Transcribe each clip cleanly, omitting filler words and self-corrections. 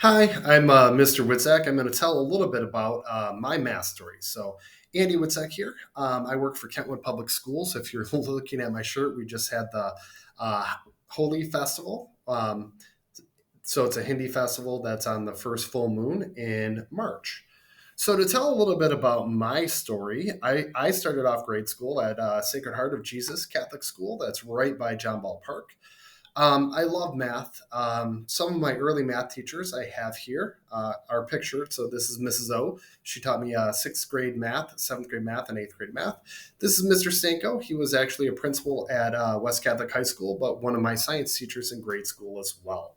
Hi, I'm Mr. Witzak. I'm going to tell a little bit about my math story. So, Andy Witzak here. I work for Kentwood Public Schools. If you're looking at my shirt, we just had the uh, Holi Festival. So, it's a Hindi festival that's on the first full moon in March. So, to tell a little bit about my story, I started off grade school at Sacred Heart of Jesus Catholic School. That's right by John Ball Park. I love math. Some of my early math teachers I have here are pictured. So this is Mrs. O. She taught me sixth grade math, seventh grade math, and eighth grade math. This is Mr. Stanko. He was actually a principal at West Catholic High School, but one of my science teachers in grade school as well.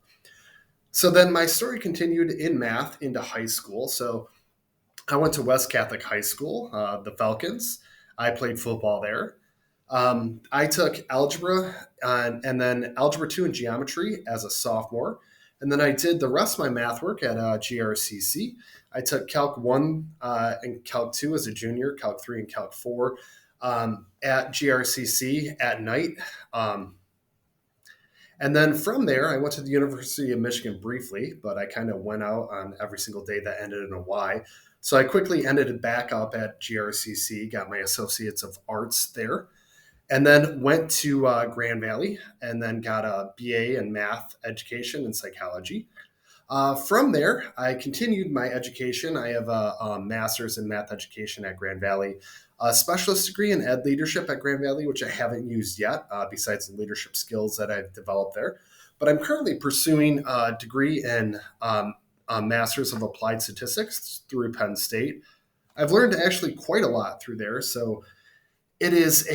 So then my story continued in math into high school. So I went to West Catholic High School, the Falcons. I played football there. I took algebra and then algebra 2 and geometry as a sophomore. And then I did the rest of my math work at GRCC. I took Calc 1 and Calc 2 as a junior, Calc 3 and Calc 4 at GRCC at night. Um, and then from there, I went to the University of Michigan briefly, but I kind of went out on every single day that ended in a Y. So I quickly ended back up at GRCC, got my Associates of Arts there, and then went to Grand Valley and then got a BA in math education and psychology. From there, I continued my education. I have a master's in math education at Grand Valley, a specialist degree in ed leadership at Grand Valley, which I haven't used yet, besides the leadership skills that I've developed there. But I'm currently pursuing a degree in a master's of applied statistics through Penn State. I've learned actually quite a lot through there. So it is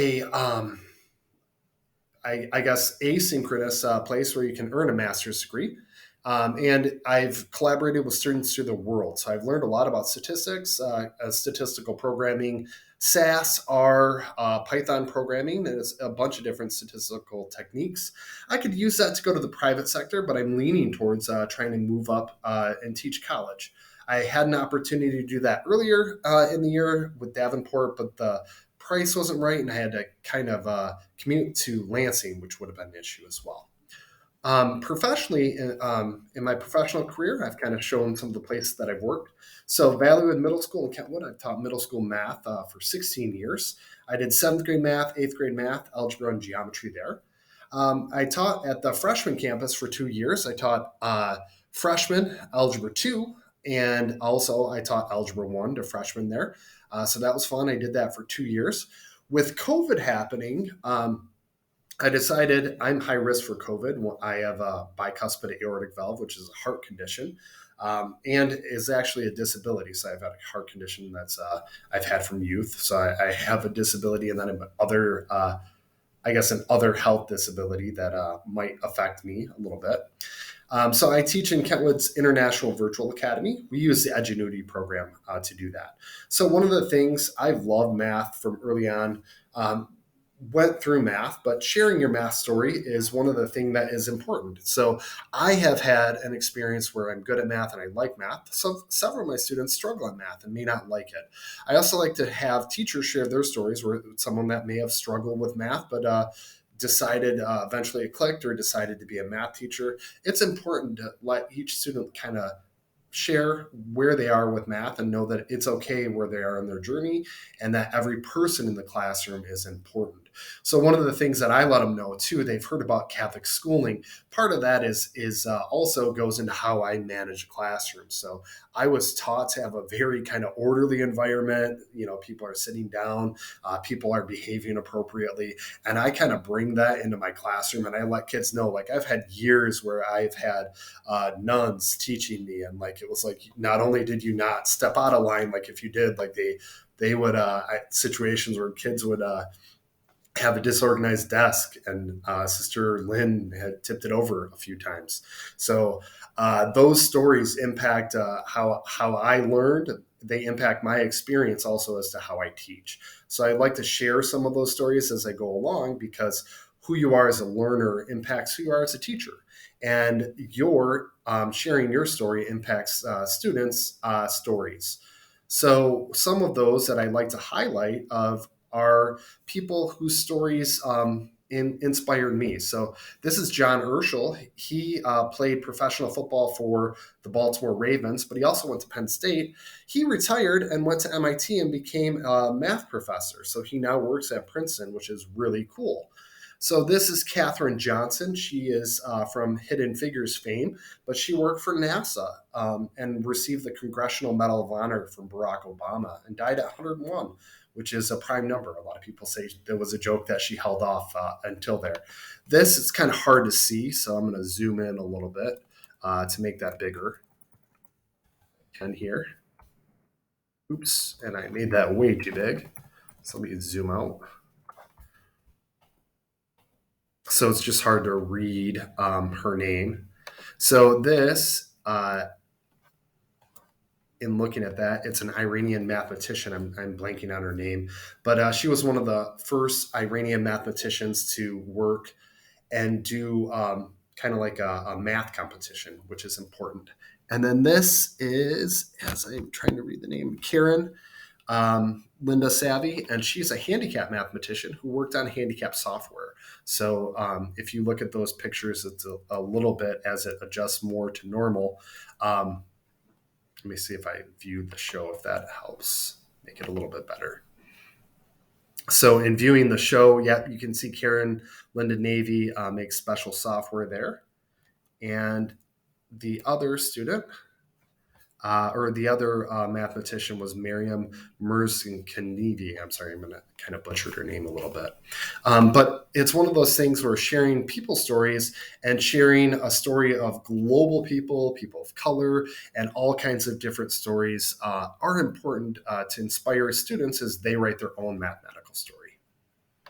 I guess, asynchronous place where you can earn a master's degree. And I've collaborated with students through the world. So I've learned a lot about statistics, statistical programming, SAS, R, Python programming. There's a bunch of different statistical techniques. I could use that to go to the private sector, but I'm leaning towards trying to move up and teach college. I had an opportunity to do that earlier in the year with Davenport, but the price wasn't right, and I had to kind of commute to Lansing, which would have been an issue as well. Professionally, in my professional career, I've kind of shown some of the places that I've worked. So, Valleywood Middle School in Kentwood, I've taught middle school math for 16 years. I did seventh grade math, eighth grade math, algebra, and geometry there. I taught at the freshman campus for 2 years. I taught freshman algebra 2, and also I taught algebra 1 to freshmen there. So that was fun. I did that for 2 years. With COVID happening, I decided I'm high risk for COVID. I have a bicuspid aortic valve, which is a heart condition, and is actually a disability. So I've had a heart condition that's I've had from youth. So I have a disability, and then other, I guess, an other health disability that might affect me a little bit. So I teach in Kentwood's International Virtual Academy. We use the Edgenuity program to do that. So one of the things I've loved math from early on. Went through math, but sharing your math story is one of the things that is important. So I have had an experience where I'm good at math and I like math. So several of my students struggle in math and may not like it. I also like to have teachers share their stories where someone that may have struggled with math, but decided eventually it clicked or decided to be a math teacher. It's important to let each student kind of share where they are with math and know that it's okay where they are in their journey and that every person in the classroom is important. So one of the things that I let them know too, they've heard about Catholic schooling. Part of that is also goes into how I manage a classroom. So I was taught to have a very kind of orderly environment. You know, people are sitting down, people are behaving appropriately, and I kind of bring that into my classroom. And I let kids know, like I've had years where I've had nuns teaching me, and like it was like not only did you not step out of line, like if you did, like they would situations where kids would have a disorganized desk, and Sister Lynn had tipped it over a few times. So those stories impact how I learned. They impact my experience also as to how I teach. So I like to share some of those stories as I go along, because who you are as a learner impacts who you are as a teacher, and your sharing your story impacts students' stories. So some of those that I like to highlight of are people whose stories inspired me. So this is John Urschel. He played professional football for the Baltimore Ravens, but he also went to Penn State. He retired and went to MIT and became a math professor. So he now works at Princeton, which is really cool. So this is Katherine Johnson. She is from Hidden Figures fame, but she worked for NASA and received the Congressional Medal of Honor from Barack Obama and died at 101, which is a prime number. A lot of people say there was a joke that she held off until there. This is kind of hard to see, so I'm going to zoom in a little bit to make that bigger. And here. Oops, and I made that way too big. So let me zoom out. So it's just hard to read her name. So this, in looking at that, it's an Iranian mathematician. I'm blanking on her name, but she was one of the first Iranian mathematicians to work and do kind of like a math competition, which is important. And then this is, as I'm trying to read the name, Karen Linda Savvy, and she's a handicap mathematician who worked on handicap software. So if you look at those pictures, it's a little bit as it adjusts more to normal. Let me see if I viewed the show, if that helps make it a little bit better. So in viewing the show, yeah, you can see Karen Linda Navy makes special software there. And the other student, or the other mathematician, was Miriam Merzenkanidi. I'm sorry, I'm going to kind of butcher her name a little bit. But it's one of those things where sharing people stories and sharing a story of global people, people of color, and all kinds of different stories are important to inspire students as they write their own mathematical